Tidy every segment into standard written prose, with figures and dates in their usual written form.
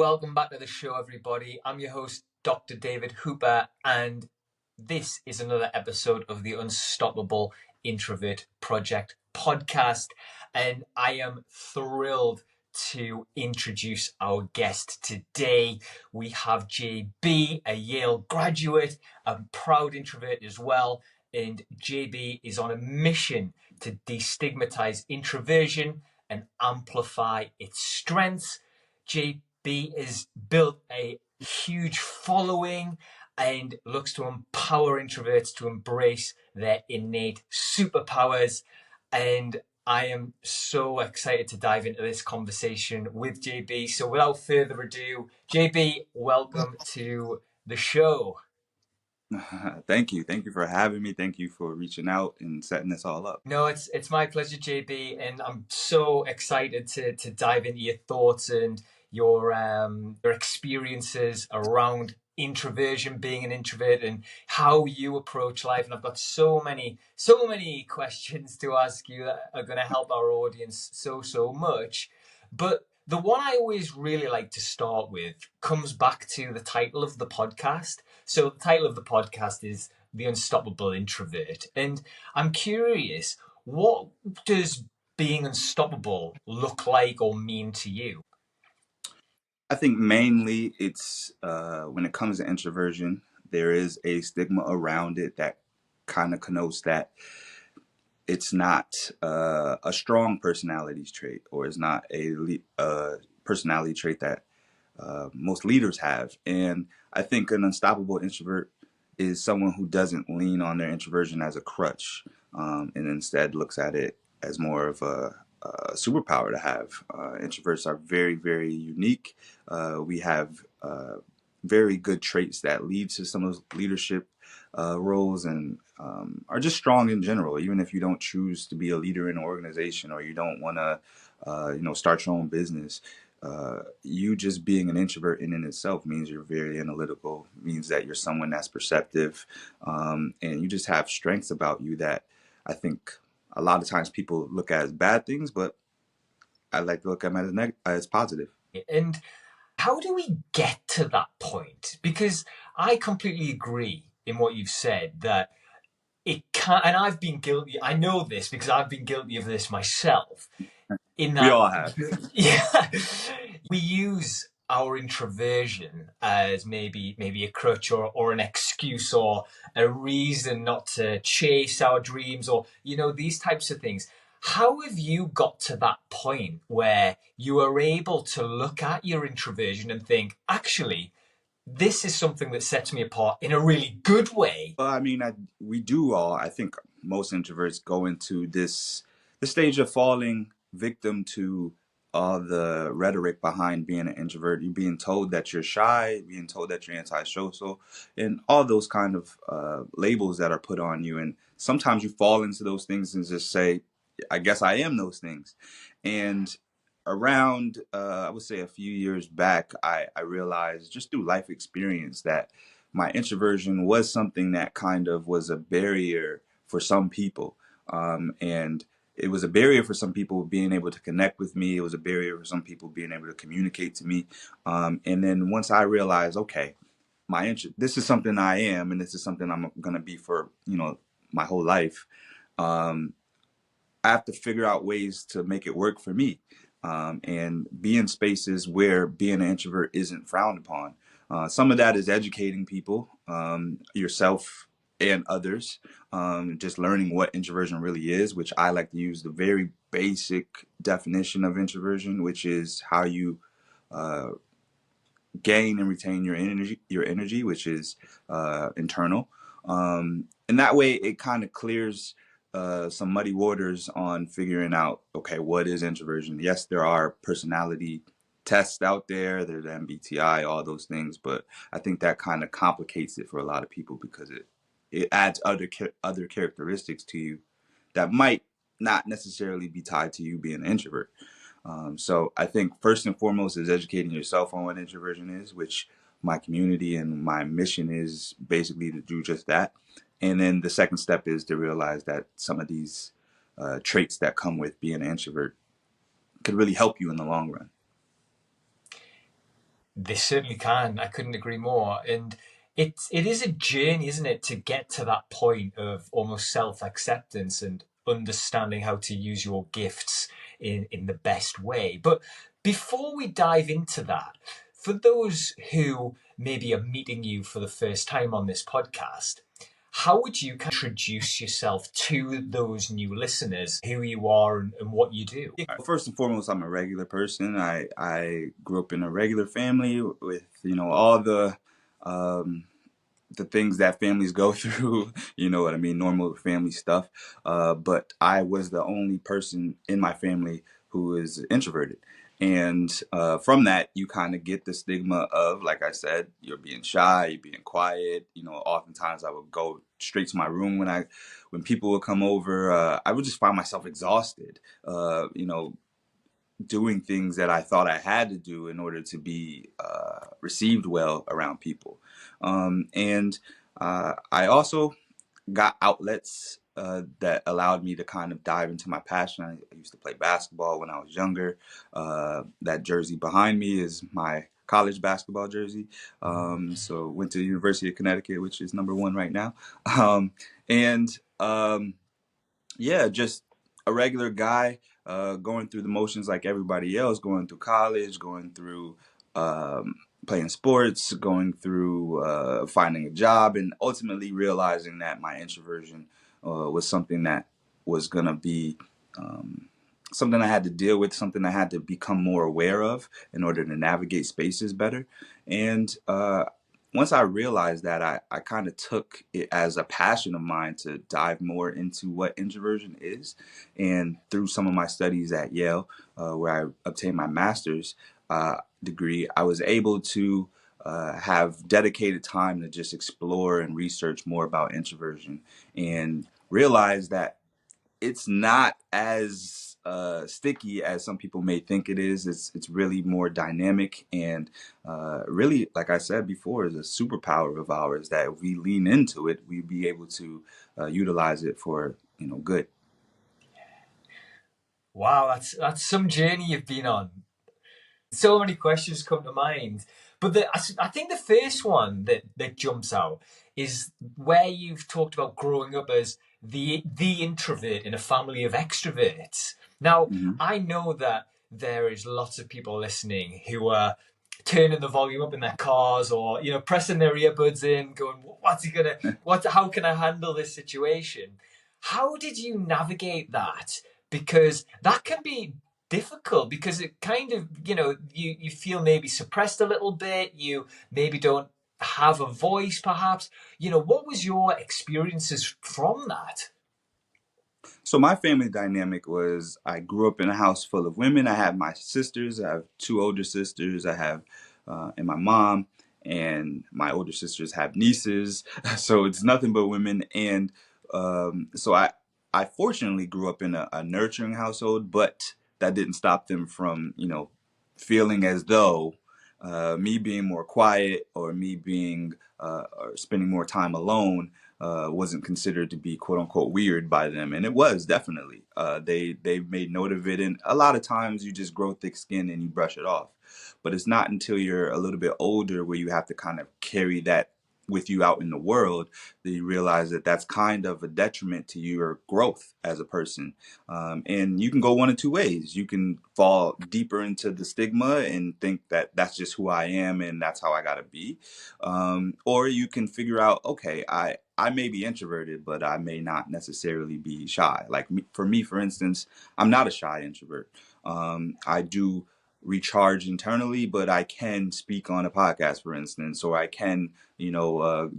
Welcome back to the show, everybody. I'm your host, Dr. David Hooper, and this is another episode of the Unstoppable Introvert Project podcast. And I am thrilled to introduce our guest today. We have JB, a Yale graduate, a proud introvert as well. And JB is on a mission to destigmatize introversion and amplify its strengths. JB has built a huge following and looks to empower introverts to embrace their innate superpowers. And I am so excited to dive into this conversation with JB. So without further ado, JB, welcome to the show. Thank you. Thank you for having me. Thank you for reaching out and setting this all up. No, it's my pleasure, JB, and I'm so excited to dive into your thoughts and your experiences around introversion, being an introvert, and how you approach life. And I've got so many questions to ask you that are going to help our audience so much. But the one I always really like to start with comes back to the title of the podcast. So the title of the podcast is The Unstoppable Introvert. And I'm curious, what does being unstoppable look like or mean to you? I think mainly it's when it comes to introversion, there is a stigma around it that kind of connotes that it's not a strong personality trait, or it's not a personality trait that most leaders have. And I think an unstoppable introvert is someone who doesn't lean on their introversion as a crutch, and instead looks at it as more of a superpower to have. Introverts are very, very unique. We have very good traits that lead to some of those leadership roles, and are just strong in general. Even if you don't choose to be a leader in an organization, or you don't want to, start your own business, you just being an introvert in itself means you're very analytical, means that you're someone that's perceptive, and you just have strengths about you that I think a lot of times people look at as bad things, but I like to look at them as positive. And how do we get to that point? Because I completely agree in what you've said, that it can't, and I've been guilty. I know this because I've been guilty of this myself. In that, We all have. Yeah, we use our introversion as maybe a crutch or an excuse or a reason not to chase our dreams, or these types of things. How have you got to that point where you are able to look at your introversion and think, actually, this is something that sets me apart in a really good way? Well, I mean, we do all. I think most introverts go into the stage of falling victim to all the rhetoric behind being an introvert. You're being told that you're shy, being told that you're antisocial, and all those kind of labels that are put on you. And sometimes you fall into those things and just say, I guess I am those things. And around, I would say a few years back, I realized just through life experience that my introversion was something that kind of was a barrier for some people. And it was a barrier for some people being able to connect with me. It was a barrier for some people being able to communicate to me. And then once I realized, okay, this is something I am, and this is something I'm going to be for, my whole life. I have to figure out ways to make it work for me, and be in spaces where being an introvert isn't frowned upon. Some of that is educating people, yourself and others, just learning what introversion really is, which I like to use the very basic definition of introversion, which is how you gain and retain your energy, which is internal. And that way it kind of clears some muddy waters on figuring out, okay, what is introversion? Yes, there are personality tests out there. There's MBTI, all those things, but I think that kind of complicates it for a lot of people because it adds other characteristics to you that might not necessarily be tied to you being an introvert. So I think first and foremost is educating yourself on what introversion is, which my community and my mission is basically to do just that. And then the second step is to realize that some of these traits that come with being an introvert could really help you in the long run. They certainly can. I couldn't agree more. And it is a journey, isn't it, to get to that point of almost self acceptance and understanding how to use your gifts in the best way. But before we dive into that, for those who maybe are meeting you for the first time on this podcast, how would you introduce yourself to those new listeners, who you are and what you do? First and foremost, I'm a regular person. I grew up in a regular family with, all the things that families go through, you know what I mean, normal family stuff. But I was the only person in my family who is introverted. And from that, you kind of get the stigma of, like I said, you're being shy, you're being quiet. Oftentimes I would go straight to my room when people would come over. I would just find myself exhausted, doing things that I thought I had to do in order to be received well around people. And I also got outlets that allowed me to kind of dive into my passion. I used to play basketball when I was younger. That jersey behind me is my college basketball jersey. So went to the University of Connecticut, which is number one right now. And yeah, just a regular guy going through the motions like everybody else, going through college, going through playing sports, going through finding a job, and ultimately realizing that my introversion was something that was going to be something I had to deal with, something I had to become more aware of in order to navigate spaces better. And once I realized that, I kind of took it as a passion of mine to dive more into what introversion is. And through some of my studies at Yale, where I obtained my master's degree, I was able to have dedicated time to just explore and research more about introversion and realize that it's not as sticky as some people may think it is. It's really more dynamic and really, like I said before, is a superpower of ours that if we lean into it, we'd be able to utilize it for good. Wow, that's some journey you've been on. So many questions come to mind. But I think the first one that jumps out is where you've talked about growing up as the introvert in a family of extroverts. Now, Hmm. I know that there is lots of people listening who are turning the volume up in their cars or pressing their earbuds in, going, "What's he gonna? What? How can I handle this situation?" How did you navigate that? Because that can be difficult because it kind of, you feel maybe suppressed a little bit, you maybe don't have a voice perhaps. What was your experiences from that? So my family dynamic was I grew up in a house full of women. I have my sisters. I have two older sisters. I have and my mom, and my older sisters have nieces. So it's nothing but women. And so I fortunately grew up in a nurturing household, but that didn't stop them from feeling as though me being more quiet or me being or spending more time alone wasn't considered to be quote unquote weird by them, and it was definitely. They made note of it, and a lot of times you just grow thick skin and you brush it off. But it's not until you're a little bit older where you have to kind of carry that with you out in the world that you realize that that's kind of a detriment to your growth as a person. And you can go one of two ways. You can fall deeper into the stigma and think that that's just who I am and that's how I got to be. Or you can figure out, okay, I may be introverted, but I may not necessarily be shy. Like for me, for instance, I'm not a shy introvert. I do recharge internally, but I can speak on a podcast, for instance, or I can,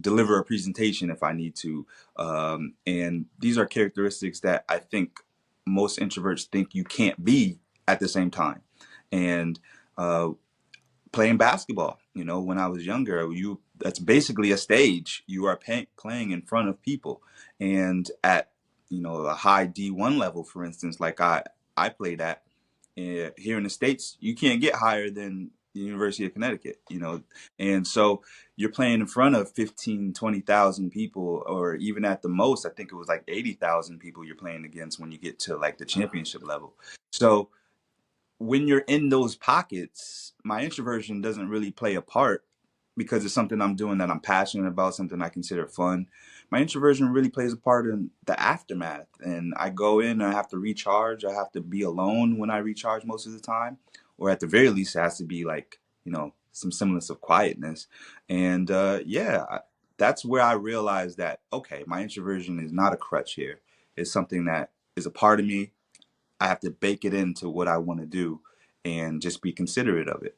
deliver a presentation if I need to. And these are characteristics that I think most introverts think you can't be at the same time. And playing basketball, when I was younger, that's basically a stage. You are playing in front of people. And at, a high D1 level, for instance, like I played at, here in the States, you can't get higher than the University of Connecticut, and so you're playing in front of 15, 20,000 people, or even at the most, I think it was like 80,000 people you're playing against when you get to like the championship level. So when you're in those pockets, my introversion doesn't really play a part because it's something I'm doing that I'm passionate about, something I consider fun. My introversion really plays a part in the aftermath. And I go in and I have to recharge. I have to be alone when I recharge most of the time. Or at the very least, it has to be like, some semblance of quietness. And that's where I realized that, okay, my introversion is not a crutch here. It's something that is a part of me. I have to bake it into what I want to do and just be considerate of it.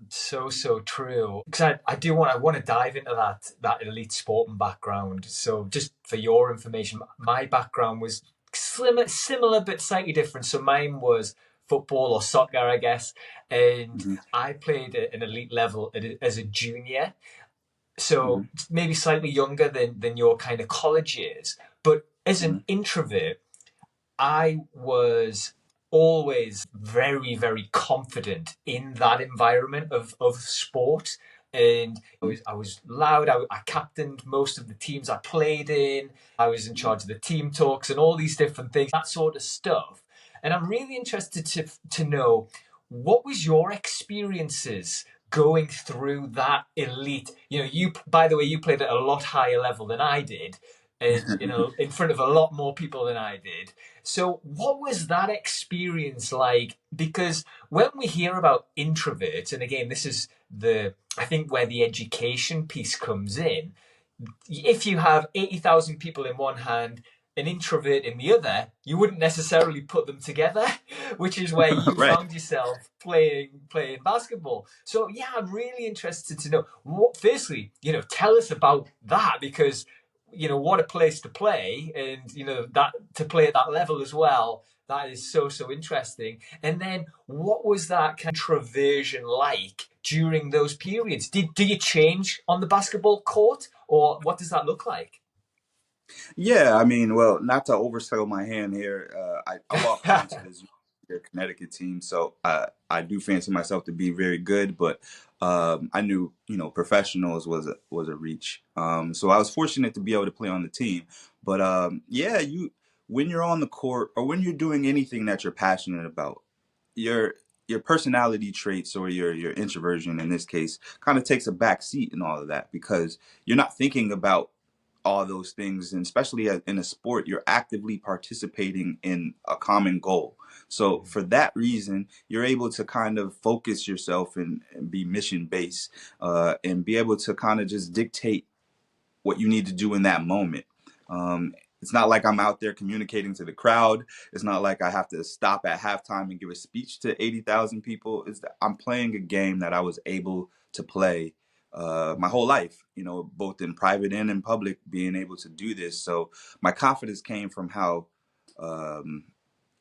So true. Because I want to dive into that elite sporting background. So just for your information, my background was similar but slightly different. So mine was football or soccer, I guess, and Hmm. I played at an elite level as a junior. So Hmm. maybe slightly younger than your kind of college years. But as Hmm. an introvert, I was always very, very confident in that environment of sport. And I was loud. I captained most of the teams I played in. I was in charge of the team talks and all these different things, that sort of stuff. And I'm really interested to know, what was your experiences going through that elite? You, by the way, you played at a lot higher level than I did, and in front of a lot more people than I did. So, what was that experience like? Because when we hear about introverts, and again, this is I think where the education piece comes in. If you have 80,000 people in one hand, an introvert in the other, you wouldn't necessarily put them together, which is where you Right. found yourself playing basketball. So yeah, I'm really interested to know firstly, tell us about that, because what a place to play, and that to play at that level as well. That is so interesting. And then, what was that kind of introversion like during those periods? Do you change on the basketball court, or what does that look like? Yeah, I mean, well, not to oversell my hand here, I walked onto this Connecticut team, so I do fancy myself to be very good, but I knew, professionals was a reach. So I was fortunate to be able to play on the team. But yeah, when you're on the court or when you're doing anything that you're passionate about, your your personality traits or your introversion in this case kind of takes a back seat in all of that because you're not thinking about all those things, and especially in a sport, you're actively participating in a common goal. So for that reason, you're able to kind of focus yourself and be mission based, and be able to kind of just dictate what you need to do in that moment. It's not like I'm out there communicating to the crowd. It's not like I have to stop at halftime and give a speech to 80,000 people. It's that I'm playing a game that I was able to play my whole life, both in private and in public, being able to do this. So my confidence came from um,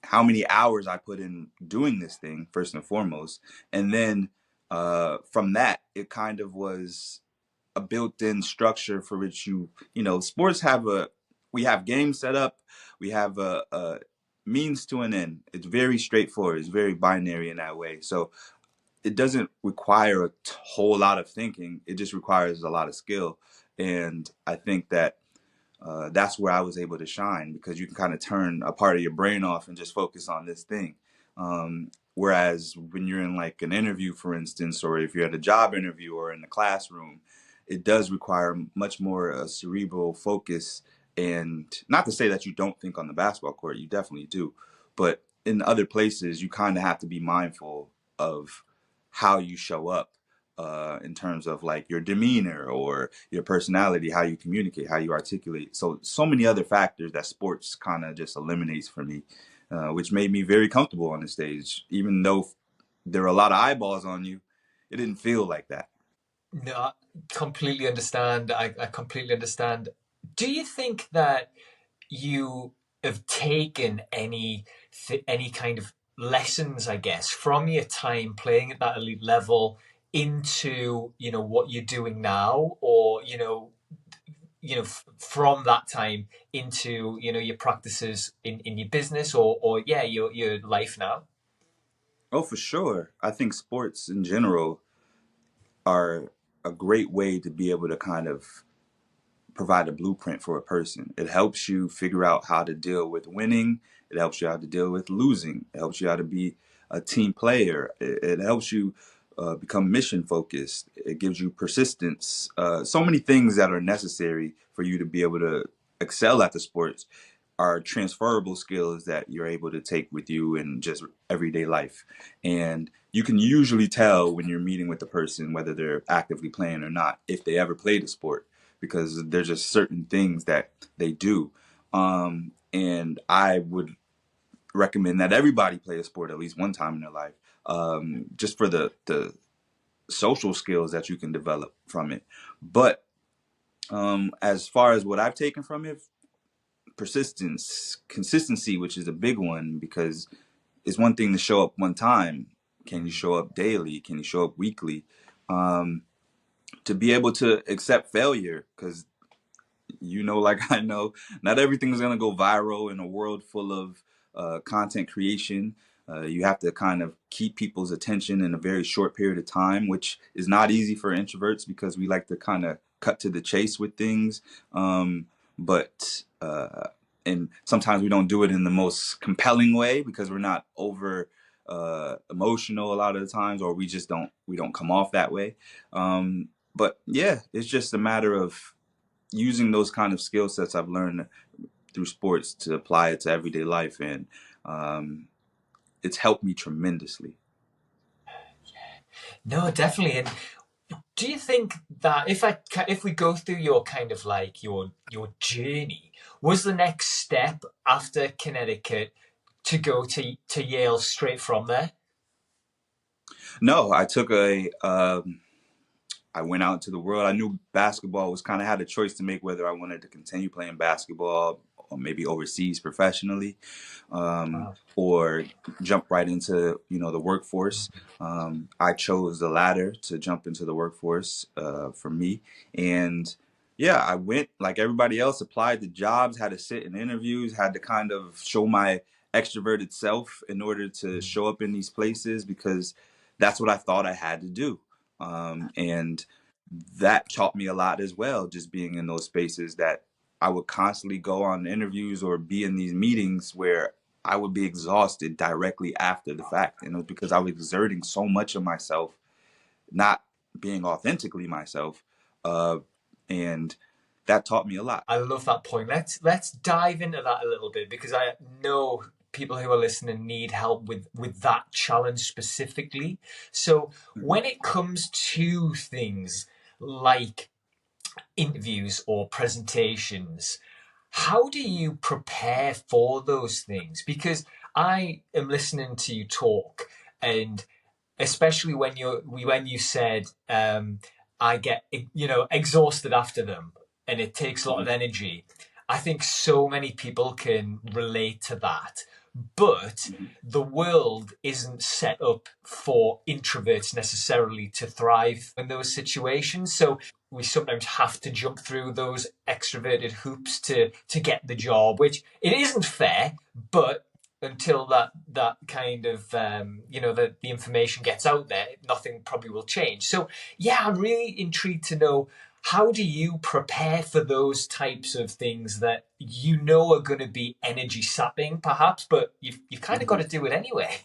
how many hours I put in doing this thing, first and foremost. And then from that, it kind of was a built-in structure for which sports we have games set up, we have a means to an end. It's very straightforward, it's very binary in that way. So it doesn't require a whole lot of thinking, it just requires a lot of skill. And I think that that's where I was able to shine because you can kind of turn a part of your brain off and just focus on this thing. Whereas when you're in like an interview, for instance, or if you're at a job interview or in the classroom, it does require much more cerebral focus. And not to say that you don't think on the basketball court, you definitely do. But in other places, you kind of have to be mindful of how you show up in terms of like your demeanor or your personality, how you communicate, how you articulate. So many other factors that sports kind of just eliminates for me, which made me very comfortable on the stage. Even though there are a lot of eyeballs on you, it didn't feel like that. No, I completely understand. I completely understand. Do you think that you have taken any kind of lessons, I guess, from your time playing at that elite level into what you're doing now, or from that time into your practices in your business, or yeah, your life now? Oh, for sure. I think sports in general are a great way to be able to kind of provide a blueprint for a person. It helps you figure out how to deal with winning. It helps you how to deal with losing. It helps you how to be a team player. It helps you become mission focused. It gives you persistence. So many things that are necessary for you to be able to excel at the sports are transferable skills that you're able to take with you in just everyday life. And you can usually tell when you're meeting with the person whether they're actively playing or not, if they ever played a sport, because there's just certain things that they do. And I would recommend that everybody play a sport at least one time in their life, just for the social skills that you can develop from it. But as far as what I've taken from it, persistence, consistency, which is a big one, because it's one thing to show up one time. Can you show up daily? Can you show up weekly? To be able to accept failure, because like I know, not everything is going to go viral in a world full of content creation. You have to kind of keep people's attention in a very short period of time, which is not easy for introverts because we like to kind of cut to the chase with things. But and sometimes we don't do it in the most compelling way because we're not over emotional a lot of the times, or we don't come off that way. But yeah, it's just a matter of using those kind of skill sets I've learned through sports to apply it to everyday life, and it's helped me tremendously. No, definitely. And do you think that if we go through your kind of like your journey, was the next step after Connecticut to go to Yale straight from there? No, I went out into the world. I knew basketball was kind of had a choice to make whether I wanted to continue playing basketball or maybe overseas professionally, Wow. or jump right into the workforce. I chose the latter, to jump into the workforce for me, and yeah, I went like everybody else, applied to jobs, had to sit in interviews, had to kind of show my extroverted self in order to show up in these places because that's what I thought I had to do. And that taught me a lot as well, just being in those spaces that I would constantly go on interviews or be in these meetings where I would be exhausted directly after the fact. And it was because I was exerting so much of myself, not being authentically myself. Uh, and that taught me a lot. I love that point. Let's dive into that a little bit because I know people who are listening need help with that challenge specifically. So when it comes to things like interviews or presentations, how do you prepare for those things? Because I am listening to you talk, and especially when you said I get exhausted after them, and it takes a lot of energy. I think so many people can relate to that. But the world isn't set up for introverts necessarily to thrive in those situations. So we sometimes have to jump through those extroverted hoops to get the job, which it isn't fair, but until that kind of the information gets out there, nothing probably will change. So yeah, I'm really intrigued to know, how do you prepare for those types of things that are going to be energy sapping perhaps, but you've kind of got to do it anyway?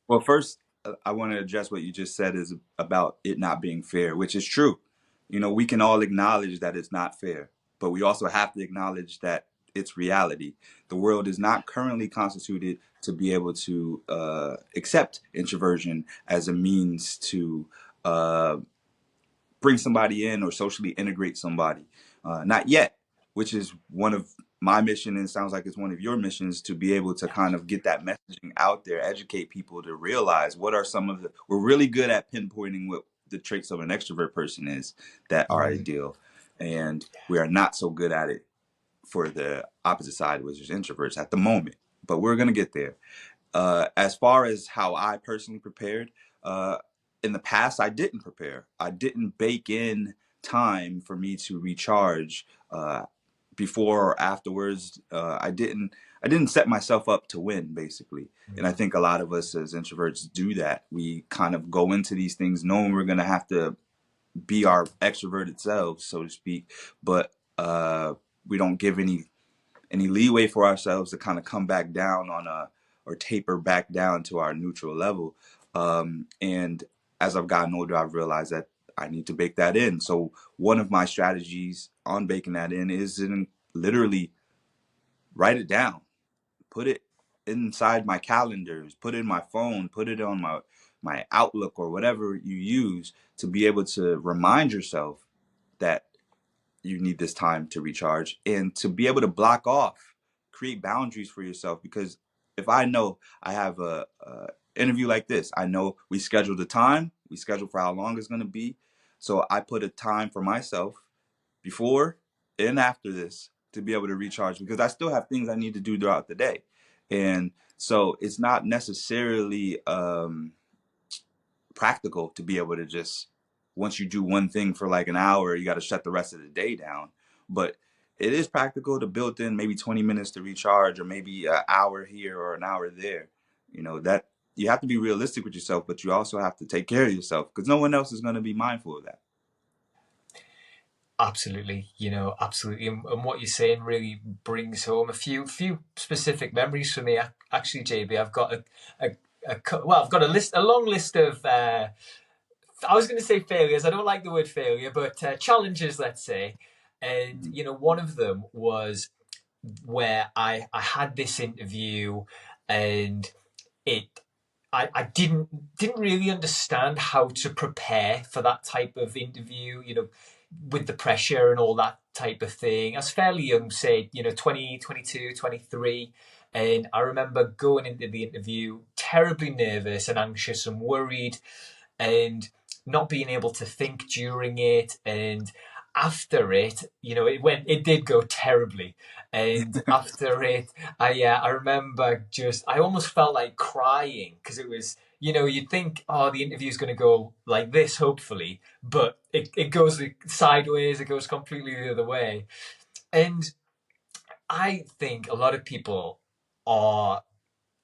Well, first, I want to address what you just said is about it not being fair, which is true. We can all acknowledge that it's not fair, but we also have to acknowledge that it's reality. The world is not currently constituted to be able to accept introversion as a means to uh, bring somebody in or socially integrate somebody. Not yet, which is one of my mission, and it sounds like it's one of your missions, to be able to kind of get that messaging out there, educate people to realize what are some of the. We're really good at pinpointing what the traits of an extrovert person is that are ideal, and we are not so good at it for the opposite side, which is introverts at the moment. But we're gonna get there. As far as how I personally prepared, uh, in the past, I didn't prepare. I didn't bake in time for me to recharge before or afterwards. I didn't set myself up to win, basically. And I think a lot of us as introverts do that. We kind of go into these things knowing we're going to have to be our extroverted selves, so to speak, but we don't give any leeway for ourselves to kind of come back down on a or taper back down to our neutral level. And as I've gotten older, I've realized that I need to bake that in. So one of my strategies on baking that in is in literally write it down, put it inside my calendars, put it in my phone, put it on my Outlook or whatever you use to be able to remind yourself that you need this time to recharge and to be able to block off, create boundaries for yourself. Because if I know I have a interview like this, I know we scheduled the time, we scheduled for how long it's going to be. So I put a time for myself before and after this to be able to recharge because I still have things I need to do throughout the day. And so it's not necessarily practical to be able to just, once you do one thing for like an hour, you got to shut the rest of the day down. But it is practical to build in maybe 20 minutes to recharge or maybe an hour here or an hour there. You know, that you have to be realistic with yourself, but you also have to take care of yourself because no one else is going to be mindful of that. Absolutely, absolutely. And what you're saying really brings home a few specific memories for me. Actually, JB, I've got I've got a long list of. I was going to say failures. I don't like the word failure, but challenges, let's say. And Mhm. one of them was where I had this interview, and it I didn't really understand how to prepare for that type of interview, with the pressure and all that type of thing. I was fairly young, say, 20, 22, 23. And I remember going into the interview terribly nervous and anxious and worried and not being able to think during it. And after it, it did go terribly. And after it, I remember I almost felt like crying because it was, you'd think, oh, the interview's going to go like this, hopefully, but it goes sideways, it goes completely the other way. And I think a lot of people are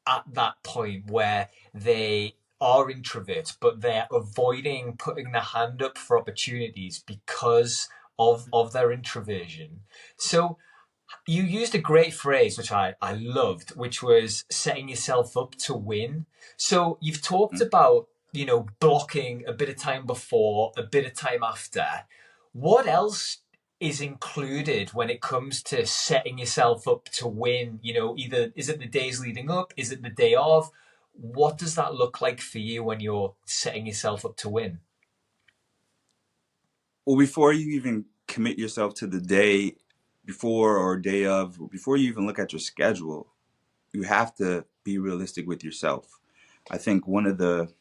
at that point where they are introverts, but they're avoiding putting their hand up for opportunities because of their introversion. So you used a great phrase, which I loved, which was setting yourself up to win. So you've talked about, blocking a bit of time before, a bit of time after. What else is included when it comes to setting yourself up to win? Either is it the days leading up? Is it the day of? What does that look like for you when you're setting yourself up to win? Well, before you even commit yourself to the day before or day of, before you even look at your schedule, you have to be realistic with yourself. I think one of the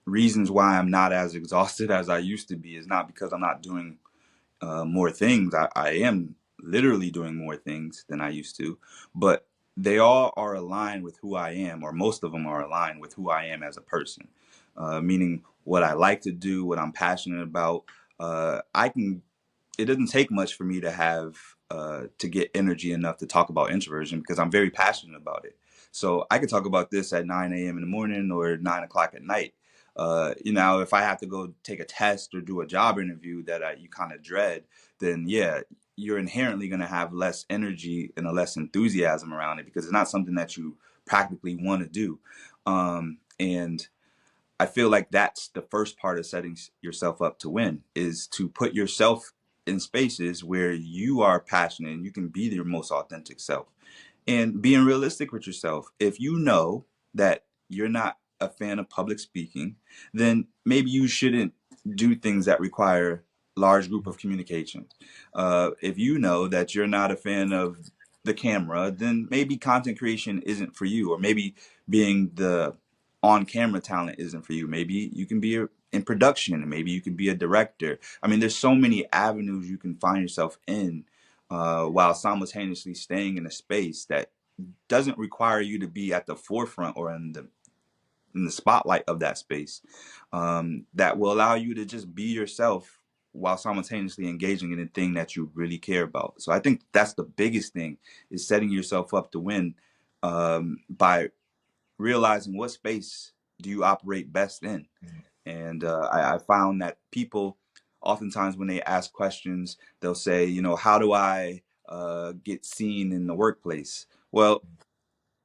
reasons why I'm not as exhausted as I used to be is not because I'm not doing more things. I am literally doing more things than I used to, but they all are aligned with who I am, or most of them are aligned with who I am as a person, meaning what I like to do, what I'm passionate about. I can it doesn't take much for me to have to get energy enough to talk about introversion because I'm very passionate about it. So I could talk about this at 9 a.m. in the morning or 9 o'clock at night. If I have to go take a test or do a job interview that you kind of dread, then yeah, you're inherently going to have less energy and a less enthusiasm around it because it's not something that you practically want to do. And I feel like that's the first part of setting yourself up to win is to put yourself in spaces where you are passionate and you can be your most authentic self and being realistic with yourself. If you know that you're not a fan of public speaking, then maybe you shouldn't do things that require large group of communication. If you know that you're not a fan of the camera, then maybe content creation isn't for you, or maybe being the on camera talent isn't for you. Maybe you can be in production, and maybe you can be a director. I mean, there's so many avenues you can find yourself in while simultaneously staying in a space that doesn't require you to be at the forefront or in the spotlight of that space. That will allow you to just be yourself while simultaneously engaging in the thing that you really care about. So I think that's the biggest thing is setting yourself up to win by realizing what space do you operate best in. And I found that people oftentimes when they ask questions, they'll say, how do I get seen in the workplace? Well,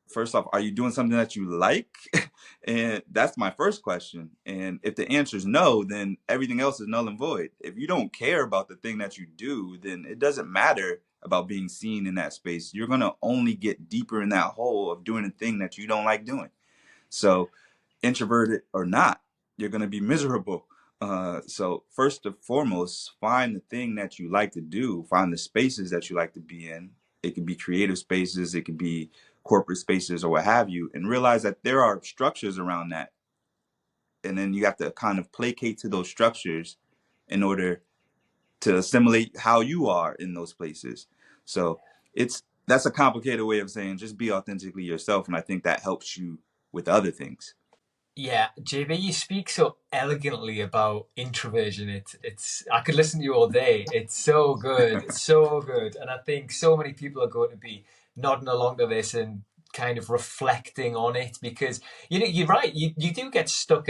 first off, are you doing something that you like? And that's my first question. And if the answer is no, then everything else is null and void. If you don't care about the thing that you do, then it doesn't matter about being seen in that space. You're going to only get deeper in that hole of doing a thing that you don't like doing. So, introverted or not, you're going to be miserable. So first and foremost, find the thing that you like to do, find the spaces that you like to be in. It could be creative spaces, it could be corporate spaces or what have you, and realize that there are structures around that. And then you have to kind of placate to those structures in order to assimilate how you are in those places. So that's a complicated way of saying just be authentically yourself. And I think that helps you with other things. Yeah, JB, you speak so elegantly about introversion. It's I could listen to you all day. It's so good, so good. And I think so many people are going to be nodding along to this and kind of reflecting on it because you're right. You do get stuck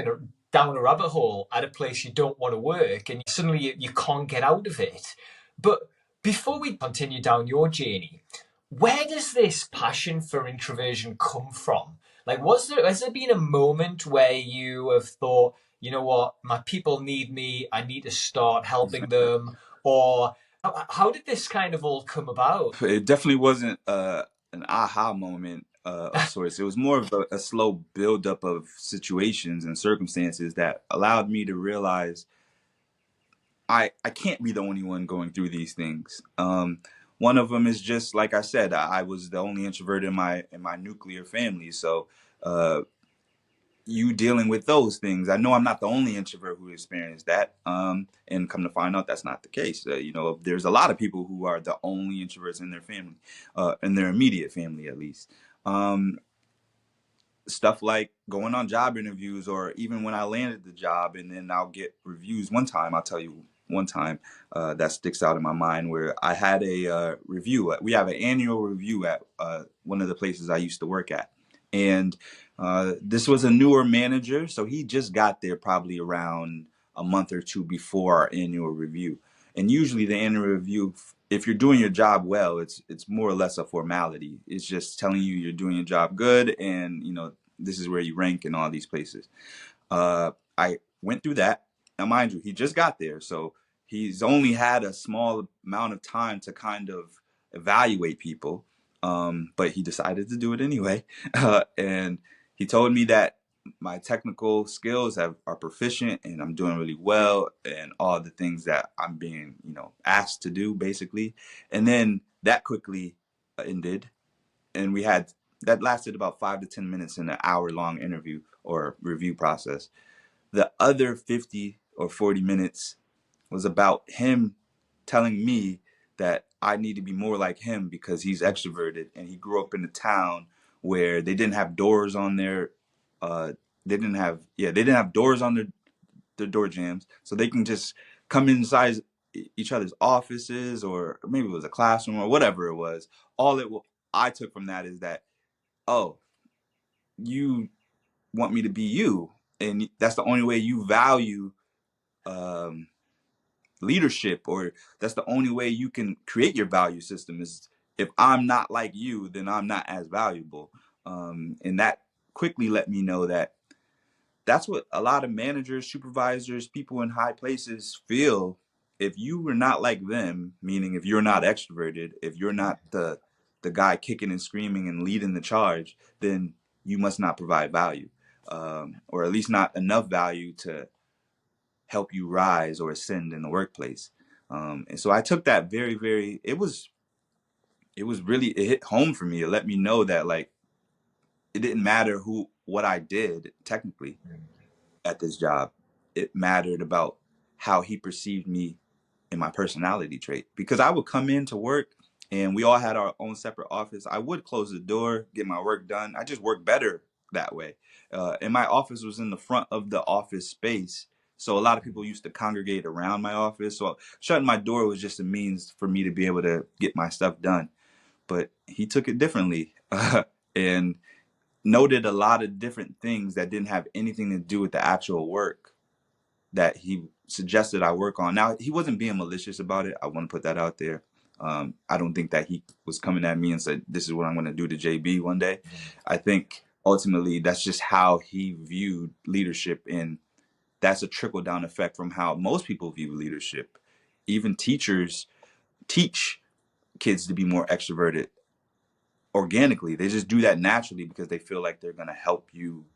down a rabbit hole at a place you don't want to work, and suddenly you can't get out of it. But before we continue down your journey, where does this passion for introversion come from? Like, has there been a moment where you have thought, you know what, my people need me, I need to start helping them, or how did this kind of all come about? It definitely wasn't an aha moment of sorts. It was more of a slow buildup of situations and circumstances that allowed me to realize I can't be the only one going through these things. One of them is just like I said, I was the only introvert in my nuclear family, so uh, you dealing with those things. I know I'm not the only introvert who experienced that. And come to find out, that's not the case. There's a lot of people who are the only introverts in their family, in their immediate family, at least. Um, Stuff like going on job interviews, or even when I landed the job and then I'll get reviews. One time, I'll tell you one time that sticks out in my mind where I had a review. We have an annual review at one of the places I used to work at. And this was a newer manager, so he just got there probably around a month or two before our annual review. And usually the annual review, if you're doing your job well, it's more or less a formality. It's just telling you you're doing your job good, and this is where you rank in all these places. I went through that. Now, mind you, he just got there, so he's only had a small amount of time to kind of evaluate people. But he decided to do it anyway, and he told me that my technical skills are proficient and I'm doing really well and all the things that I'm being asked to do basically. And then that quickly ended, and that lasted about 5 to 10 minutes in an hour long interview or review process. The other 50 or 40 minutes was about him telling me that I need to be more like him because he's extroverted and he grew up in a town where they didn't have doors on their they didn't have doors on their door jams, so they can just come inside each other's offices, or maybe it was a classroom or whatever it was. I took from that is that, oh, you want me to be you, and that's the only way you value um, leadership, or that's the only way you can create your value system, is if I'm not like you, then I'm not as valuable. And that quickly let me know that that's what a lot of managers, supervisors, people in high places feel. If you were not like them, meaning if you're not extroverted, if you're not the guy kicking and screaming and leading the charge, then you must not provide value, or at least not enough value to help you rise or ascend in the workplace. And so I took that very, very. It hit home for me. It let me know that, like, it didn't matter what I did technically at this job. It mattered about how he perceived me and my personality trait. Because I would come into work and we all had our own separate office. I would close the door, get my work done. I just worked better that way. And my office was in the front of the office space. So a lot of people used to congregate around my office. So shutting my door was just a means for me to be able to get my stuff done. But he took it differently and noted a lot of different things that didn't have anything to do with the actual work that he suggested I work on. Now, he wasn't being malicious about it. I want to put that out there. I don't think that he was coming at me and said, "This is what I'm going to do to JB one day." I think ultimately that's just how he viewed leadership, and that's a trickle down effect from how most people view leadership. Even teachers teach kids to be more extroverted organically. They just do that naturally because they feel like they're going to help you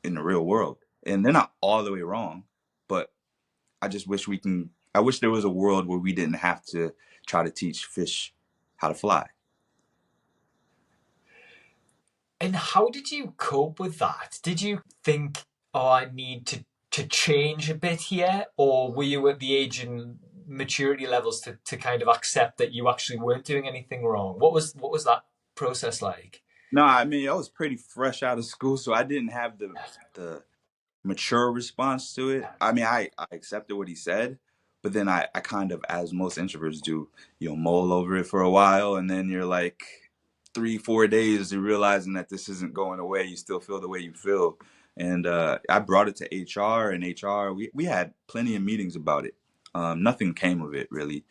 in the real world. And they're not all the way wrong, but I wish there was a world where we didn't have to try to teach fish how to fly. And how did you cope with that? Did you think, oh, I need to change a bit here? Or were you at the age and maturity levels to kind of accept that you actually weren't doing anything wrong? What was that process like? No, I mean, I was pretty fresh out of school, so I didn't have the mature response to it. I mean, I accepted what he said, but then I kind of, as most introverts do, mull over it for a while, and then you're like 3, 4 days, you're realizing that this isn't going away. You still feel the way you feel. And I brought it to HR, and HR, we had plenty of meetings about it. Nothing came of it, really.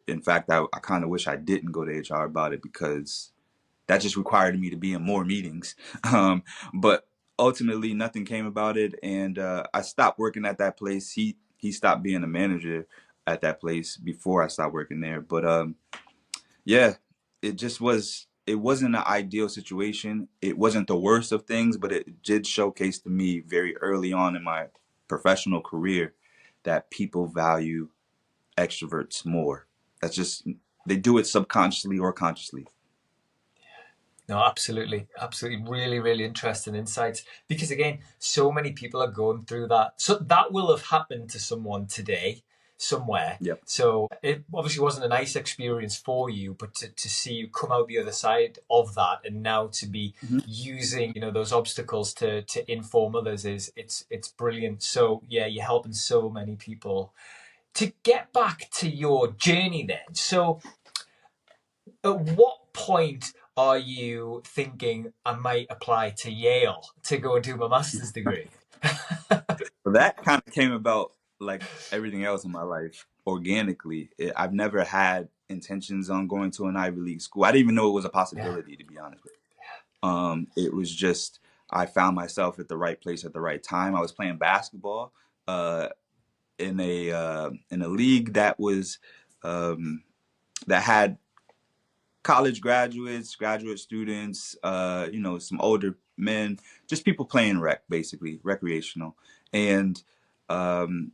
In fact, I kind of wish I didn't go to HR about it because that just required me to be in more meetings. But ultimately, nothing came about it, and I stopped working at that place. He stopped being a manager at that place before I stopped working there. But yeah, it just was. It wasn't an ideal situation. It wasn't the worst of things, but it did showcase to me very early on in my professional career that people value extroverts more. That's just, they do it subconsciously or consciously. No, absolutely. Absolutely. Really, really interesting insights. Because again, so many people are going through that. So that will have happened to someone today, somewhere. Yep. So it obviously wasn't a nice experience for you, but to see you come out the other side of that and now to be Mhm. using, those obstacles to inform others it's brilliant. So yeah, you're helping so many people. To get back to your journey then. So at what point are you thinking I might apply to Yale to go and do my master's degree? So that kind of came about like everything else in my life organically. I've never had intentions on going to an Ivy League school. I didn't even know it was a Yeah. possibility, to be honest with you. It was just I found myself at the right place at the right time. I was playing basketball uh, in a league that was um, that had college graduates, graduate students, some older men, just people playing basically recreational. And um,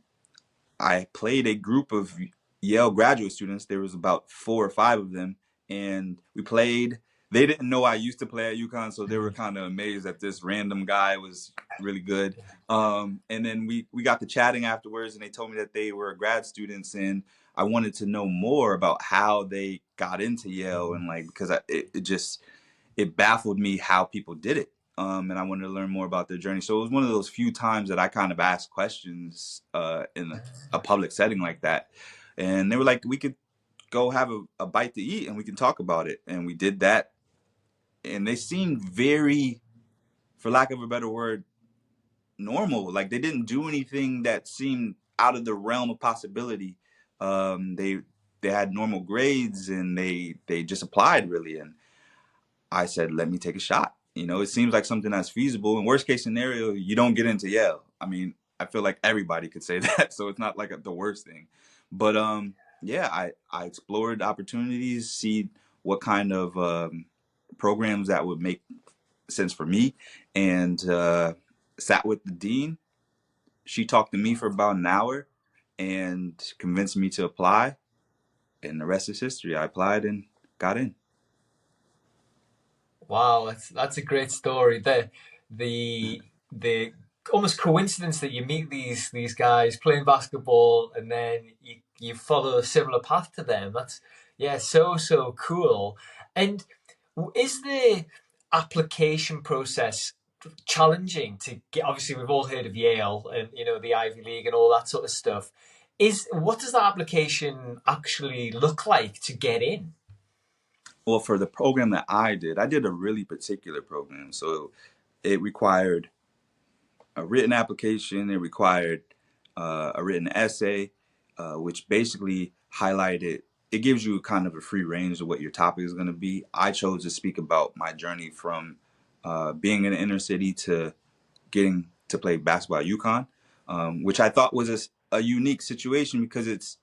I played a group of Yale graduate students. There was about 4 or 5 of them, and we played. They didn't know I used to play at UConn, so they were kind of amazed that this random guy was really good. And then we got to chatting afterwards, and they told me that they were grad students, and I wanted to know more about how they got into Yale, and like because it just it baffled me how people did it. And I wanted to learn more about their journey. So it was one of those few times that I kind of asked questions in a public setting like that. And they were like, we could go have a bite to eat and we can talk about it. And we did that. And they seemed very, for lack of a better word, normal. Like they didn't do anything that seemed out of the realm of possibility. They had normal grades and they just applied really. And I said, let me take a shot. It seems like something that's feasible. In worst case scenario, you don't get into Yale. I mean, I feel like everybody could say that, so it's not like the worst thing. But yeah, I explored opportunities, see what kind of programs that would make sense for me, and sat with the dean. She talked to me for about an hour and convinced me to apply, and the rest is history. I applied and got in. Wow, that's a great story. The almost coincidence that you meet these guys playing basketball and then you follow a similar path to them. That's yeah, so cool. And is the application process challenging to get? Obviously, we've all heard of Yale and the Ivy League and all that sort of stuff. Is what does that application actually look like to get in? Well, for the program that I did a really particular program. So it required a written application, it required a written essay, which basically highlighted it gives you kind of a free range of what your topic is going to be. I chose to speak about my journey from being in the inner city to getting to play basketball at UConn, which I thought was a unique situation because it's,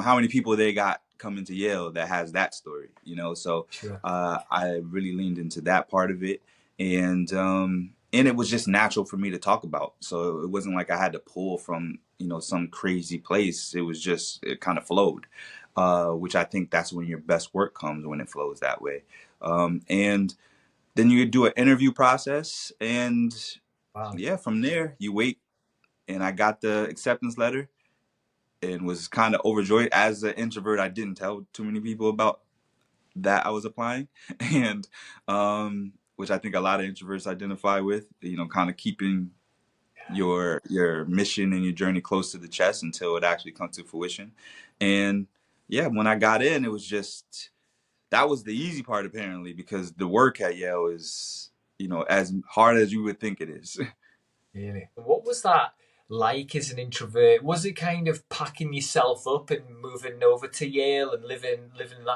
how many people they got coming to Yale that has that story, So Sure. I really leaned into that part of it, and it was just natural for me to talk about. So it wasn't like I had to pull from some crazy place. It kind of flowed, which I think that's when your best work comes, when it flows that way. And then you do an interview process, and Wow. yeah, from there you wait. And I got the acceptance letter and was kind of overjoyed. As an introvert, I didn't tell too many people about that I was applying, and which I think a lot of introverts identify with. Kind of keeping your mission and your journey close to the chest until it actually comes to fruition. And yeah, when I got in, it was just, that was the easy part apparently, because the work at Yale is as hard as you would think it is. Really. What was that like as an introvert? Was it kind of packing yourself up and moving over to Yale and living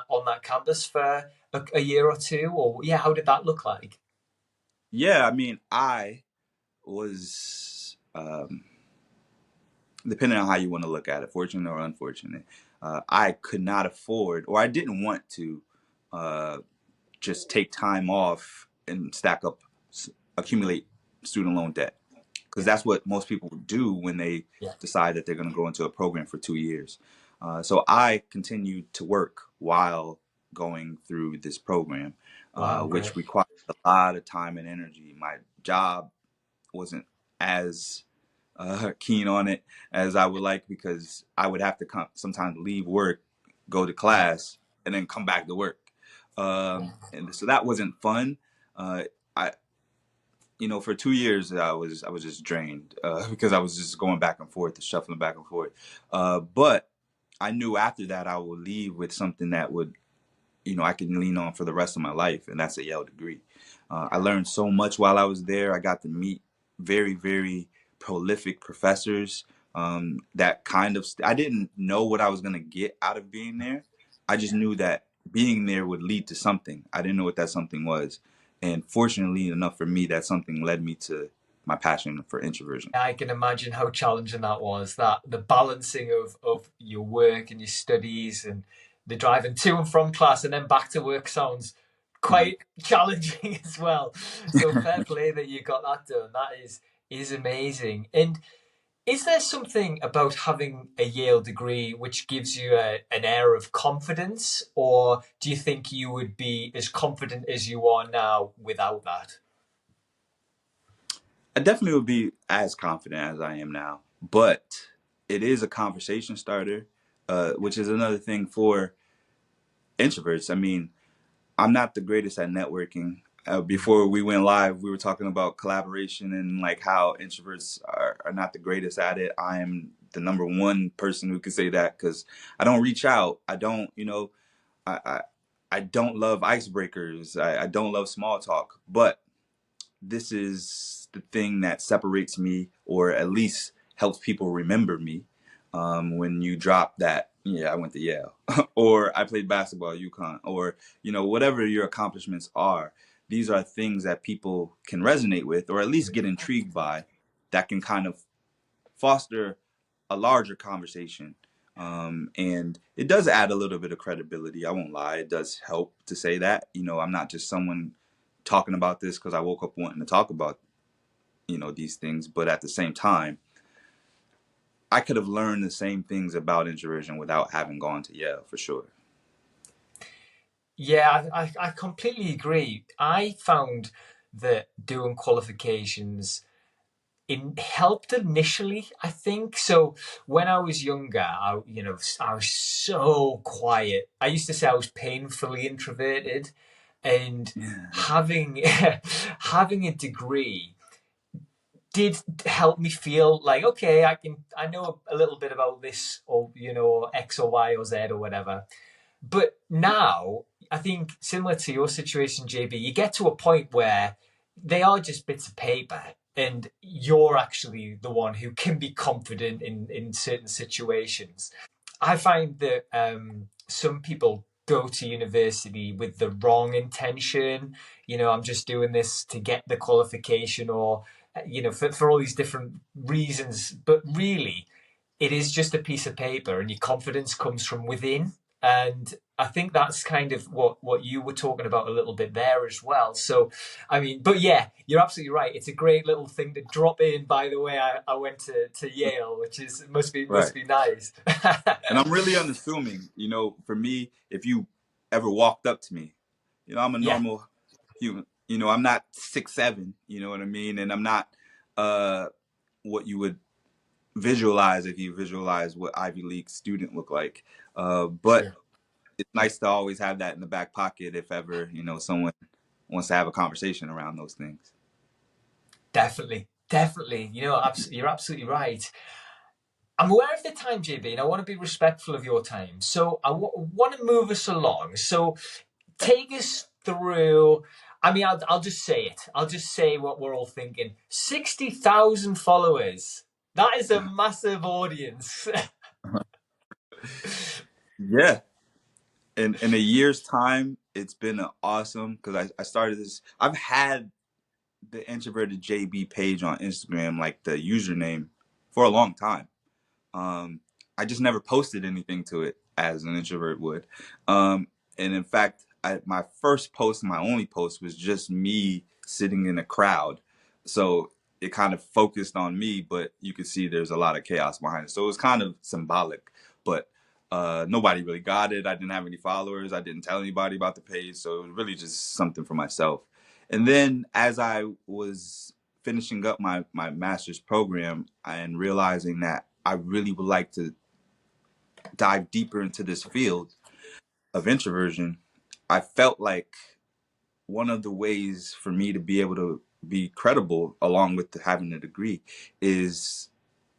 on that campus for a year or two? Or yeah, how did that look like? Yeah, I mean, I was, depending on how you want to look at it, fortunate or unfortunate, I could not afford, or I didn't want to, uh, just take time off and accumulate student loan debt, because Yeah, that's what most people do when they yeah. decide that they're going to go into a program for 2 years. So I continued to work while going through this program, Wow, great. which required a lot of time and energy. My job wasn't as keen on it as I would like, because I would have to sometimes leave work, go to Yeah, class, and then come back to work. yeah. And so that wasn't fun. I for 2 years I was just drained, because I was just going back and forth, shuffling back and forth. But I knew after that I would leave with something that would, I can lean on for the rest of my life, and that's a Yale degree. I learned so much while I was there. I got to meet very, very prolific professors. That kind of, I didn't know what I was going to get out of being there. I just knew that being there would lead to something. I didn't know what that something was. And fortunately enough for me, that something led me to my passion for introversion. I can imagine how challenging that was. That the balancing of your work and your studies and the driving to and from class and then back to work sounds Mhm. quite challenging as well. So fair play that you got that done. That is amazing. And is there something about having a Yale degree which gives you an air of confidence, or do you think you would be as confident as you are now without that? I definitely would be as confident as I am now, but it is a conversation starter, which is another thing for introverts. I mean, I'm not the greatest at networking. Before we went live, we were talking about collaboration and like how introverts are not the greatest at it. I am the number one person who could say that, because I don't reach out. I don't, I, I, I don't love icebreakers. I don't love small talk, but this is the thing that separates me, or at least helps people remember me. When you drop that, yeah, I went to Yale, or I played basketball at UConn, or whatever your accomplishments are. These are things that people can resonate with, or at least get intrigued by, that can kind of foster a larger conversation. And it does add a little bit of credibility. I won't lie. It does help to say that, I'm not just someone talking about this because I woke up wanting to talk about, these things. But at the same time, I could have learned the same things about introversion without having gone to Yale, for sure. Yeah, I completely agree. I found that doing qualifications helped initially, I think. So when I was younger, I was so quiet. I used to say I was painfully introverted, and having having a degree did help me feel like, okay, I know a little bit about this, or X or Y or Z or whatever. But now, I think similar to your situation, JB, you get to a point where they are just bits of paper, and you're actually the one who can be confident in certain situations. I find that some people go to university with the wrong intention. I'm just doing this to get the qualification, or for all these different reasons. But really, it is just a piece of paper, and your confidence comes from within. And I think that's kind of what you were talking about a little bit there as well. So, I mean, but yeah, you're absolutely right. It's a great little thing to drop in. By the way, I went to Yale, which is must Right. be nice. And I'm really unassuming, for me, if you ever walked up to me, I'm a Yeah, normal human. I'm not 6'7", you know what I mean? And I'm not uh what you would visualize if you visualize what Ivy League student look like. But sure. it's nice to always have that in the back pocket if ever, someone wants to have a conversation around those things. Definitely, definitely. You're absolutely right. I'm aware of the time, JB, and I want to be respectful of your time. So I want to move us along. So take us through. I mean, I'll just say it. I'll just say what we're all thinking. 60,000 followers. That is a massive audience. Yeah. In a year's time, it's been awesome because I started this. I've had the Introverted JB page on Instagram, like the username, for a long time. I just never posted anything to it as an introvert would. And in fact, my first post, my only post, was just me sitting in a crowd. So it kind of focused on me, but you could see there's a lot of chaos behind it. So it was kind of symbolic, but nobody really got it. I didn't have any followers. I didn't tell anybody about the page. So it was really just something for myself. And then as I was finishing up my master's program and realizing that I really would like to dive deeper into this field of introversion, I felt like one of the ways for me to be able to be credible along with having a degree is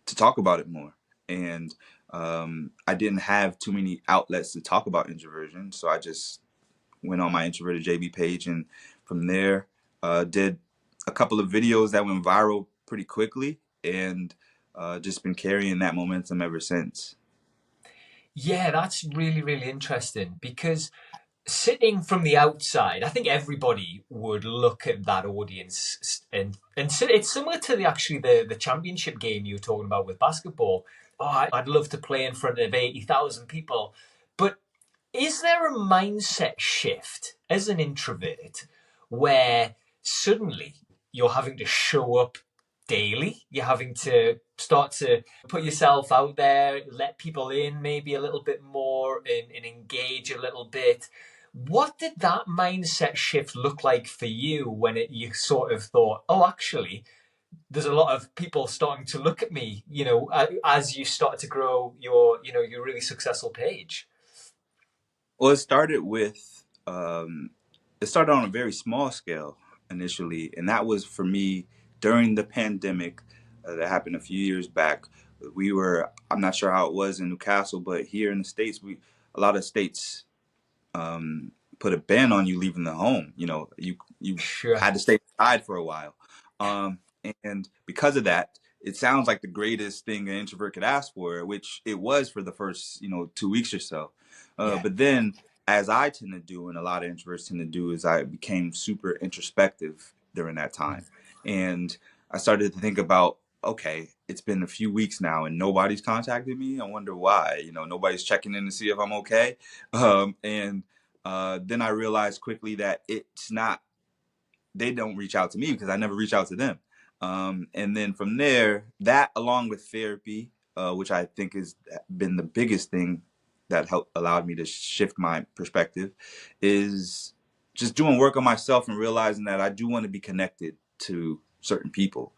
to talk about it more. And I didn't have too many outlets to talk about introversion, so I just went on my Introverted JB page, and from there did a couple of videos that went viral pretty quickly, and just been carrying that momentum ever since. Yeah, that's really, really interesting because sitting from the outside, I think everybody would look at that audience and so it's similar to the championship game you were talking about with basketball. Oh, I'd love to play in front of 80,000 people, but is there a mindset shift as an introvert where suddenly you're having to show up daily? You're having to start to put yourself out there, let people in maybe a little bit more and engage a little bit. What did that mindset shift look like for you when you sort of thought, oh, actually, there's a lot of people starting to look at me, as you start to grow your really successful page? Well, it started on a very small scale initially, and that was for me during the pandemic that happened a few years back. I'm not sure how it was in Newcastle, but here in the States, a lot of states put a ban on you leaving the home. You Sure. had to stay inside for a while, um, and because of that, it sounds like the greatest thing an introvert could ask for, which it was for the first 2 weeks or so. Yeah. But then, as I tend to do, and a lot of introverts tend to do, is I became super introspective during that time, and I started to think about, okay, it's been a few weeks now and nobody's contacted me. I wonder why. Nobody's checking in to see if I'm okay. And then I realized quickly that it's not, they don't reach out to me because I never reach out to them. And then from there, that along with therapy, which I think has been the biggest thing that helped allowed me to shift my perspective, is just doing work on myself and realizing that I do want to be connected to certain people,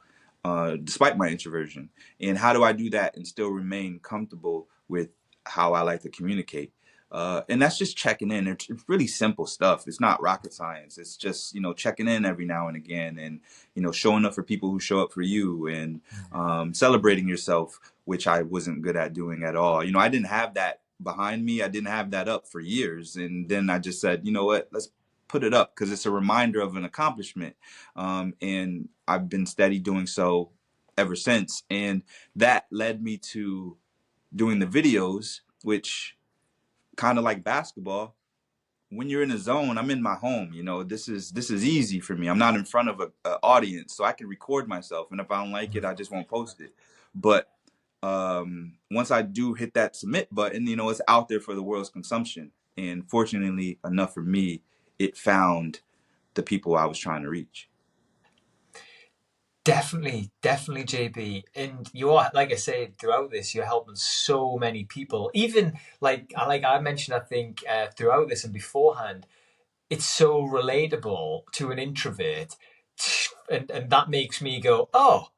despite my introversion. And how do I do that and still remain comfortable with how I like to communicate? And that's just checking in. It's really simple stuff. It's not rocket science. It's just, checking in every now and again, and, showing up for people who show up for you, and celebrating yourself, which I wasn't good at doing at all. I didn't have that behind me. I didn't have that up for years. And then I just said, you know what, let's put it up because it's a reminder of an accomplishment. And I've been steady doing so ever since. And that led me to doing the videos which kind of like basketball. When you're in a zone, I'm in my home. This is easy for me. I'm not in front of a audience, so I can record myself. And if I don't like it, I just won't post it. But once I do hit that submit button, it's out there for the world's consumption. And fortunately enough for me, it found the people I was trying to reach. Definitely, definitely, JB. And you are, like I said, throughout this, you're helping so many people. Even like I mentioned, I think throughout this and beforehand, it's so relatable to an introvert, and that makes me go, oh,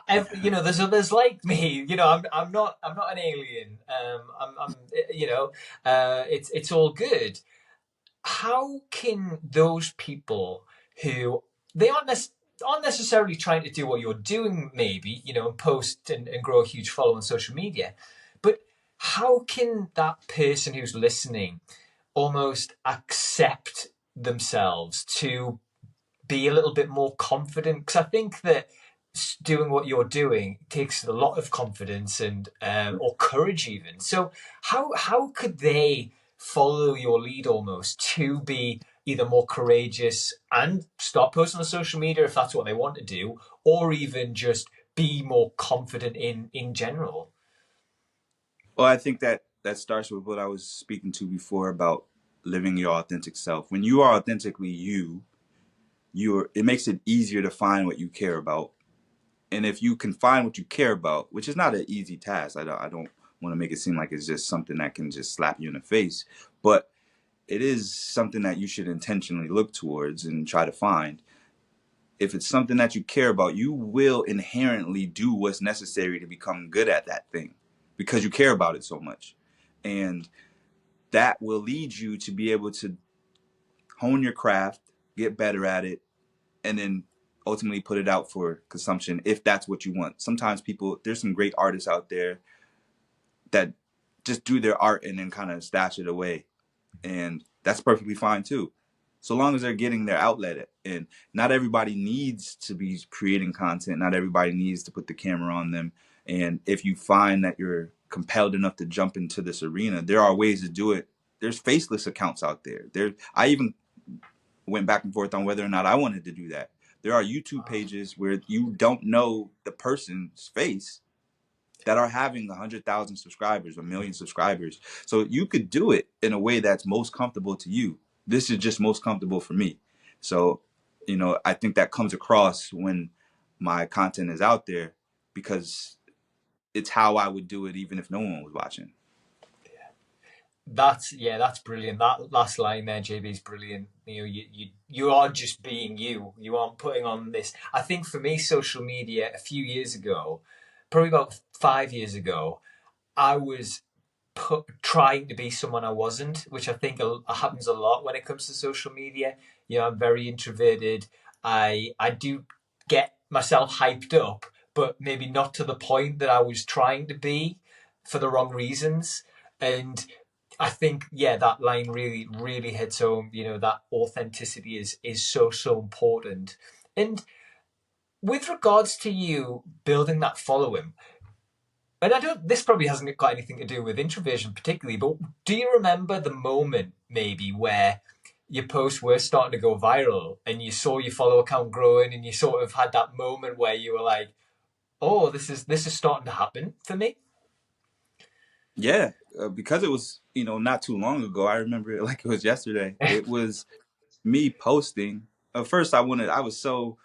there's others like me. I'm not an alien. It's all good. How can those people who they aren't necessarily trying to do what you're doing, maybe, and post and grow a huge follow on social media, but how can that person who's listening almost accept themselves to be a little bit more confident? Because I think that doing what you're doing takes a lot of confidence and or courage even. So how could they follow your lead almost to be either more courageous and start posting on social media if that's what they want to do, or even just be more confident in general? Well, I think that starts with what I was speaking to before about living your authentic self. When you are authentically it makes it easier to find what you care about. And if you can find what you care about, which is not an easy task, I don't want to make it seem like it's just something that can just slap you in the face, but it is something that you should intentionally look towards and try to find. If it's something that you care about, you will inherently do what's necessary to become good at that thing because you care about it so much. And that will lead you to be able to hone your craft, get better at it, and then ultimately put it out for consumption if that's what you want. Sometimes there's some great artists out there that just do their art and then kind of stash it away. And that's perfectly fine too. So long as they're getting their outlet. And not everybody needs to be creating content. Not everybody needs to put the camera on them. And if you find that you're compelled enough to jump into this arena, there are ways to do it. There's faceless accounts out there. I even went back and forth on whether or not I wanted to do that. There are YouTube pages where you don't know the person's face that are having 100,000 subscribers, 1 million subscribers. So you could do it in a way that's most comfortable to you. This is just most comfortable for me. So, I think that comes across when my content is out there because it's how I would do it even if no one was watching. That's brilliant. That last line there, JB, is brilliant. You are just being you. You aren't putting on this. I think for me, social media a few years ago, probably about 5 years ago, I was trying to be someone I wasn't, which I think happens a lot when it comes to social media. I'm very introverted. I do get myself hyped up, but maybe not to the point that I was trying to be for the wrong reasons. And I think, yeah, that line really, really hits home. That authenticity is so, so important. And with regards to you building that following, and this probably hasn't got anything to do with introversion particularly, but do you remember the moment maybe where your posts were starting to go viral and you saw your follower count growing and you sort of had that moment where you were like, oh, this is starting to happen for me? Yeah, because it was, not too long ago. I remember it like it was yesterday. It was me posting. First, I was so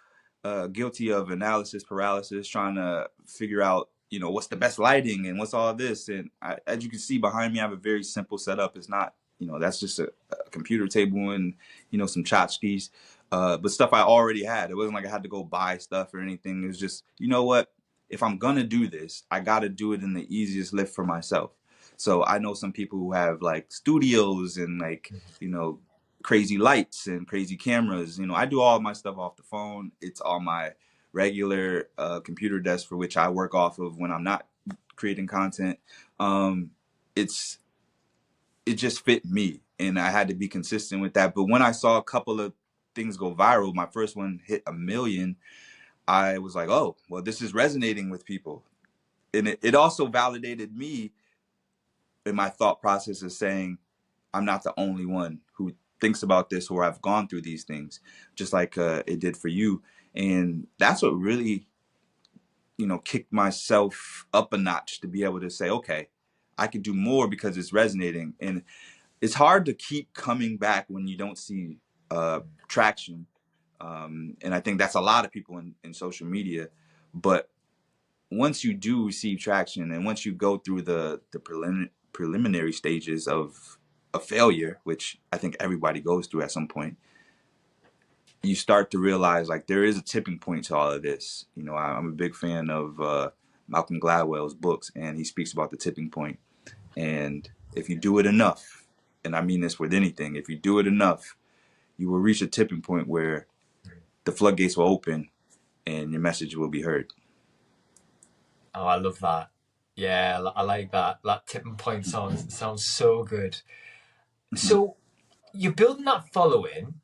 guilty of analysis paralysis, trying to figure out, what's the best lighting and what's all this. And as you can see behind me, I have a very simple setup. It's not, that's just a computer table and, some tchotchkes, but stuff I already had. It wasn't like I had to go buy stuff or anything. It was just, you know what? If I'm going to do this, I got to do it in the easiest lift for myself. So I know some people who have like studios and like, crazy lights and crazy cameras. I do all my stuff off the phone. It's on my regular computer desk for which I work off of when I'm not creating content. Um, it's it just fit me, and I had to be consistent with that. But when I saw a couple of things go viral, my first one hit 1 million. I was like, oh, well, this is resonating with people, and it also validated me in my thought process is saying I'm not the only one who thinks about this or I've gone through these things, just like it did for you. And that's what really, kicked myself up a notch to be able to say, okay, I could do more because it's resonating. And it's hard to keep coming back when you don't see traction. And I think that's a lot of people in social media. But once you do receive traction and once you go through the preliminary stages of a failure, which I think everybody goes through at some point, you start to realize like there is a tipping point to all of this. I'm a big fan of Malcolm Gladwell's books, and he speaks about the tipping point. And if you do it enough, and I mean this with anything, if you do it enough, you will reach a tipping point where the floodgates will open and your message will be heard. Oh, I love that. Yeah, I like that. That tipping point sounds so good. So you're building that following.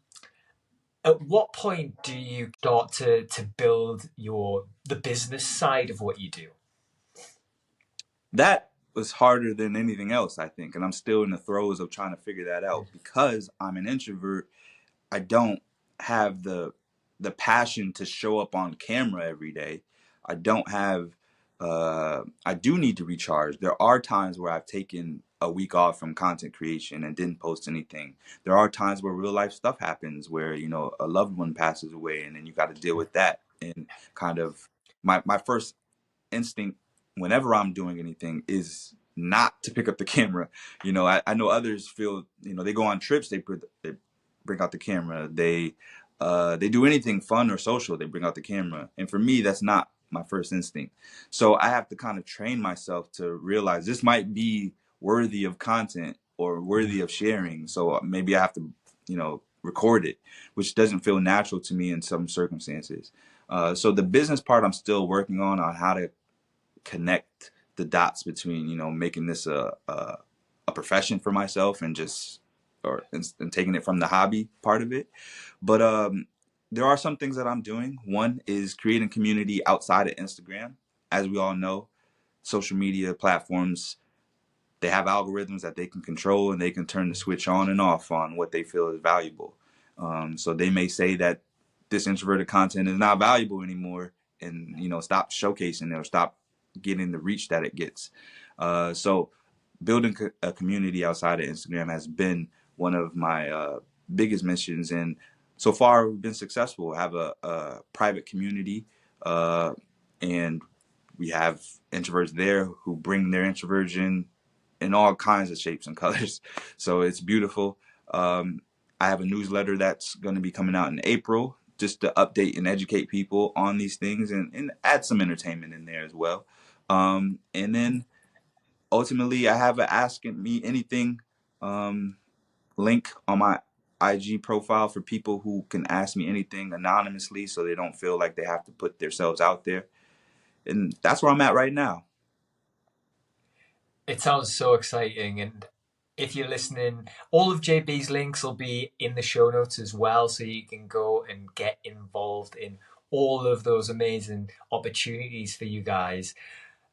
At what point do you start to build the business side of what you do? That was harder than anything else, I think. And I'm still in the throes of trying to figure that out. Because I'm an introvert, I don't have the passion to show up on camera every day. I don't have I do need to recharge. There are times where I've taken a week off from content creation and didn't post anything. There are times where real life stuff happens where, a loved one passes away and then you got to deal with that. And kind of my first instinct whenever I'm doing anything is not to pick up the camera. I know others feel, they go on trips, they bring out the camera. They do anything fun or social, they bring out the camera. And for me, that's not my first instinct. So I have to kind of train myself to realize this might be worthy of content or worthy of sharing. So maybe I have to, record it, which doesn't feel natural to me in some circumstances. So the business part, I'm still working on how to connect the dots between making this a profession for myself and just and taking it from the hobby part of it. But there are some things that I'm doing. One is creating community outside of Instagram. As we all know, social media platforms, they have algorithms that they can control and they can turn the switch on and off on what they feel is valuable. So they may say that this introverted content is not valuable anymore and stop showcasing it or stop getting the reach that it gets. So building a community outside of Instagram has been one of my biggest missions, and so far we've been successful. I have a private community, and we have introverts there who bring their introversion in all kinds of shapes and colors. So it's beautiful. I have a newsletter that's going to be coming out in April, just to update and educate people on these things and add some entertainment in there as well. And then ultimately, I have a Ask Me Anything link on my IG profile for people who can ask me anything anonymously so they don't feel like they have to put themselves out there. And that's where I'm at right now. It sounds so exciting. And if you're listening, all of JB's links will be in the show notes as well. So you can go and get involved in all of those amazing opportunities for you guys.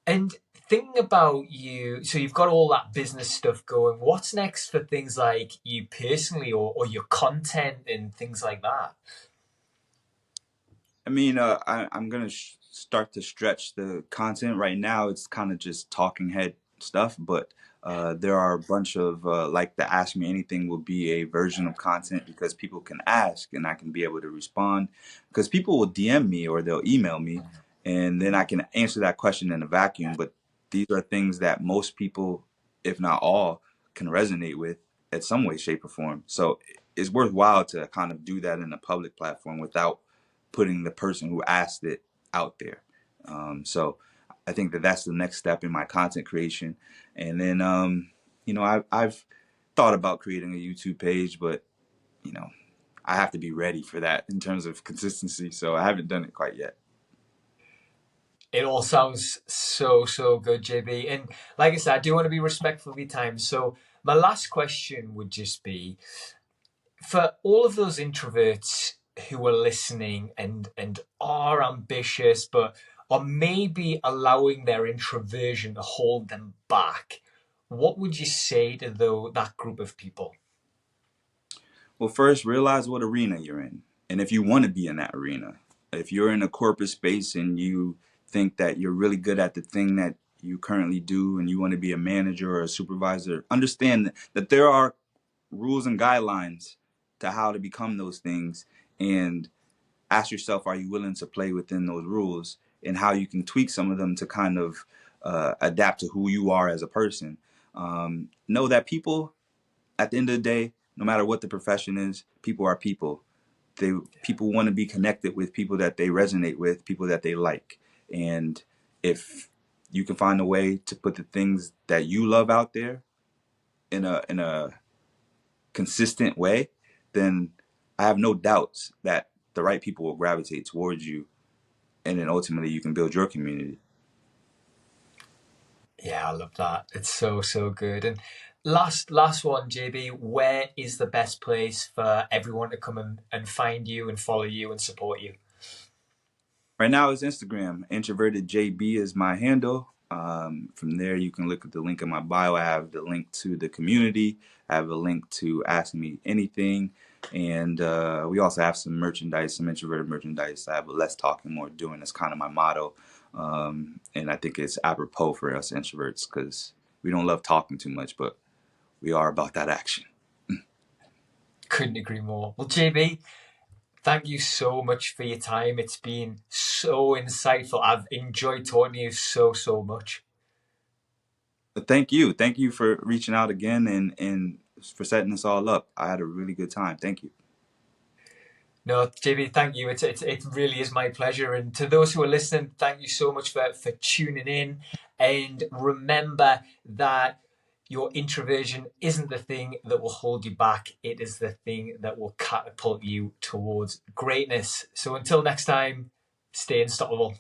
And thinking about you, so you've got all that business stuff going. What's next for things like you personally or your content and things like that? I mean, I'm going to start to stretch the content. Right now, it's kind of just talking head stuff, but there are a bunch of, like the Ask Me Anything will be a version of content because people can ask and I can be able to respond because people will DM me or they'll email me and then I can answer that question in a vacuum. But these are things that most people, if not all, can resonate with at some way, shape, or form. So it's worthwhile to kind of do that in a public platform without putting the person who asked it out there. So I think that that's the next step in my content creation. And then, I've thought about creating a YouTube page, but, I have to be ready for that in terms of consistency. So I haven't done it quite yet. It all sounds so good, JB. And like I said, I do want to be respectful of your time. So my last question would just be for all of those introverts who are listening and are ambitious, but are maybe allowing their introversion to hold them back. what would you say to that group of people? Well, first, realize what arena you're in. And if you want to be in that arena, if you're in a corporate space and you think that you're really good at the thing that you currently do and you want to be a manager or a supervisor, understand that there are rules and guidelines to how to become those things, and ask yourself, are you willing to play within those rules, and how you can tweak some of them to kind of adapt to who you are as a person. Know that people, at the end of the day, no matter what the profession is, people are people. People want to be connected with people that they resonate with, people that they like. And if you can find a way to put the things that you love out there in a consistent way, then I have no doubts that the right people will gravitate towards you, and then ultimately you can build your community. Yeah, I love that. It's so, so good. And last one, JB, where is the best place for everyone to come and find you and follow you and support you? Right now it's Instagram. Introverted JB is my handle. From there, you can look at the link in my bio. I have the link to the community. I have a link to Ask Me Anything. And we also have some merchandise, some introverted merchandise. I have a less talking, more doing. That's kind of my motto. And I think it's apropos for us introverts because we don't love talking too much, but we are about that action. Couldn't agree more. Well, JB, thank you so much for your time. It's been so insightful. I've enjoyed talking to you so, so much. But thank you. Thank you for reaching out again and for setting this all up. I had a really good time. Thank you. No, JB, thank you. It really is my pleasure. And to those who are listening, thank you so much for tuning in. And remember that your introversion isn't the thing that will hold you back. It is the thing that will catapult you towards greatness. So until next time, stay unstoppable.